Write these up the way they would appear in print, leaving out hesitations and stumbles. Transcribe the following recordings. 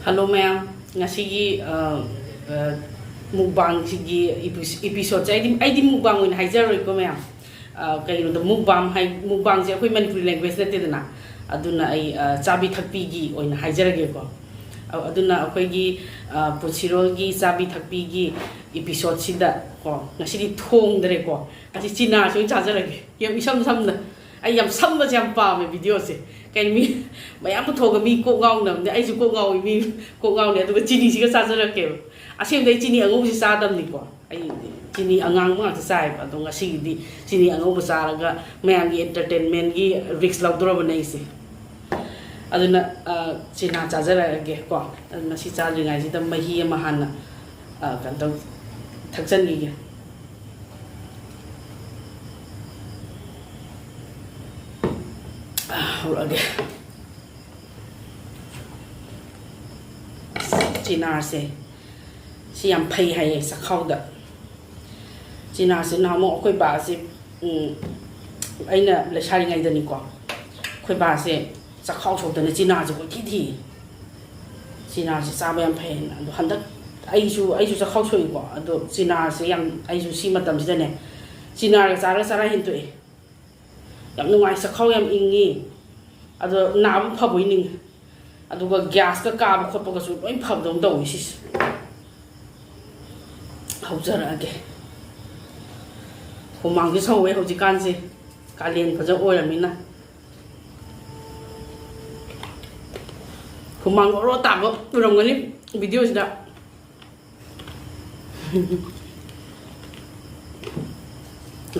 Hello ma'am, ngasi mukbang sigi episode I di mukbang win haijaroi ko ma'am. Kay no mukbang je akoi Manipuri language na tidana. Aduna ai chabi thakpi gi oina haijarage ko. Aduna akoi gi punsirol gi chabi thakpi gi episode sida ko ngasi di thong dre ko. Asi china so chajarage. Yam isam samna. Ai yam samma jam pa me video se. Kay mi mayam pu thoga mi ko ngaw nam ne ai su ko ngaw mi ko ngaw ne du chini si ka sa jara ke asem dai chini ango si sa dam ni ko ai chini angang ma ta sai ba dong asi di chini ango bu sa ga mayam gi entertainment gi risk law dro ba nei se aduna china cha jara ge ko na si cha ri ngai si da mahi ma han na kan dong thakjan gi okay. China se si am pay hay sa khau da China se na mo khoi ba se aina le shari ngai da ni ko khoi ba se sa khau chou da ni China se ko thi China se sa ba am pay na do han da ai su sa khau chou ko do China se yang ai su si matam si da ne China ga sa ra hin tu e yam nu ngai sa khau yam ingi ado na bu phaboi ning aduga gas ka ka khot pa ka su loi phab dong dong si haujara age humang gi sawe hoji kan se kalen phaja oiramina humang ro ta go urongani video sida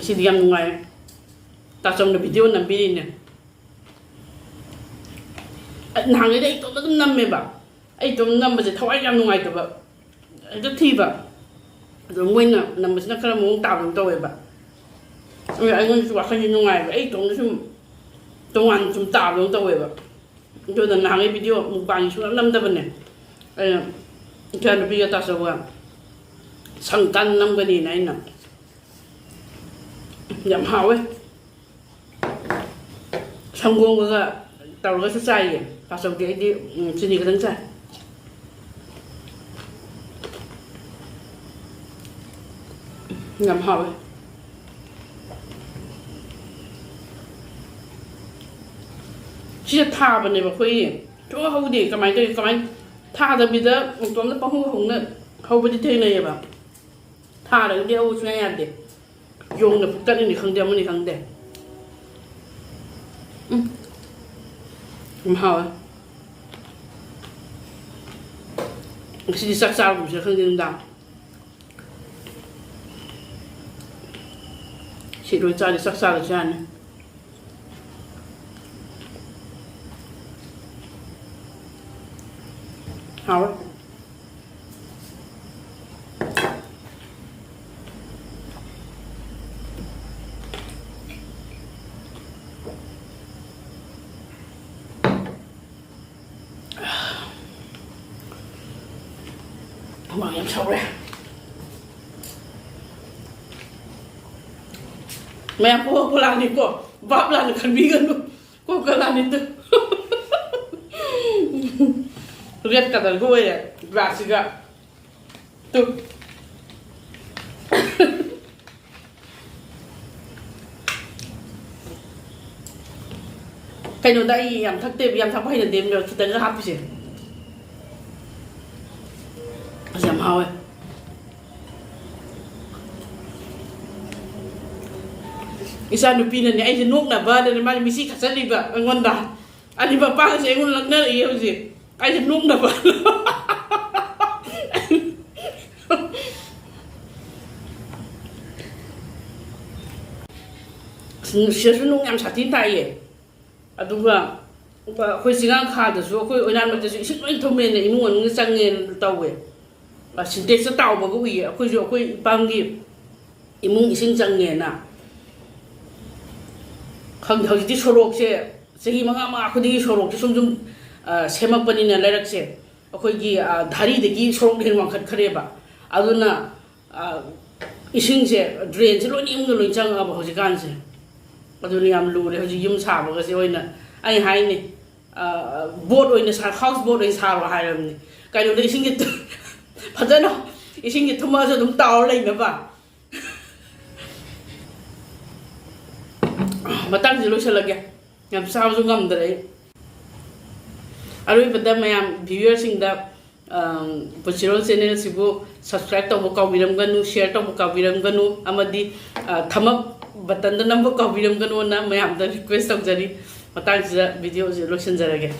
si diam ngai ta som na video na bi ne nang ai to dum nam me ba ai to nam ba je thawai yam nungai to ba ai thi ba rồi nguyên là nằm bên nó khá là muốn tạo được tôi ba rồi anh muốn chụp hình nungai ba ai to nó sum to ăn sum tạo được tôi ba tôi là nang ai video một bài xuống năm ta bên này ai cái nó bây giờ ta sao ba sang căn năm cái này này nè nhầm hào ấy sang gông cái tàu cái sai vậy và xong cái đi xin đi cái đánh sai ngầm hỏi chỉ là thà bên này mà khuya chỗ hậu đi cái máy thà rồi bây giờ một tuần nó bao nhiêu hồng nữa hậu bên thế này vậy thà rồi đeo xuống nhà đi dùng được cái này không đeo cái này không đeo ngầm hỏi xin sắc sao cũng sẽ không đi đâu chị đối ra thì sắc sao được cho anh hào mà em sâu ra mẹ cô làm gì cô vấp làm khăn bí gần cô làm gì tu lihat kata gue ya beras juga tuh kayak nu dai yang thak tep yang thak bai den dem kita ga hap sih Dám hao ấy isa no pina ni ai nuk na ba de ma mi si khasan li ba ngon da ani ba pa se ngon lak na i ho si ai nuk na ba se nuk am sa tin tai ye aduga ba khoi singang kha da so khoi oinan ma da si loi thomen ne imu ngon sang nge tawe và sinh tế sẽ tạo một cái gì khơi rượu khơi bao nhiêu imun sinh chẳng nghe na không thôi thì số lượng sẽ hi mà khơi đi số lượng thì sung xem mà bên này lại được sẽ khơi gì dhari để gì số lượng hiện khát khát ba aduna sinh sẽ drain sẽ lối niệm người lối chẳng bao giờ can sẽ aduna am lu để hồi yếm xả vào cái sẽ oi na ai hay nè boat oi na xả house boat oi xả vào hai rồi ꯀꯩꯅꯣꯗ ꯏꯁꯤꯡꯁꯦ ꯐꯖꯅ ꯏꯁꯤꯡꯁꯦ ꯊꯨꯝꯃꯛꯑꯁꯨ ꯑꯗꯨꯝ tower ꯂꯩꯅꯕ ꯃꯇꯥꯡꯁꯤ ꯂꯣꯏꯁꯤꯜꯂꯒꯦ ꯌꯥꯝ ꯆꯥꯕꯁꯨ ꯉꯝꯗ꯭ꯔꯦ ꯑꯩ ꯑꯔꯣꯏꯕꯗ ꯃꯌꯥꯝ ꯚꯤꯌꯨꯋꯔꯁꯤꯡꯗ ꯄꯨꯟꯁꯤꯔꯣꯜ ꯆꯦꯅꯦꯜꯁꯤꯕꯨ ꯁꯕꯁꯀ꯭ꯔꯥꯏꯕ ꯇꯧꯕ ꯀꯥꯎꯕꯤꯔꯝꯒꯅꯨ ꯁꯤꯌꯔ ꯇꯧꯕ ꯀꯥꯎꯕꯤꯔꯝꯒꯅꯨ ꯑꯃꯗꯤ ꯊꯝꯃꯛ ꯕꯇꯟꯗ ꯅꯝꯕ ꯀꯥꯎꯕꯤꯔꯝꯒꯅꯨꯅ ꯃꯌꯥꯝꯗ ꯔꯤꯀ꯭ꯋꯦꯁ ꯇꯧꯖꯔꯤ ꯃꯇꯥꯡꯁꯤꯗ ꯚꯤꯗꯤꯑꯣꯁꯦ ꯂꯣꯏꯁꯤꯟꯖꯔꯒꯦ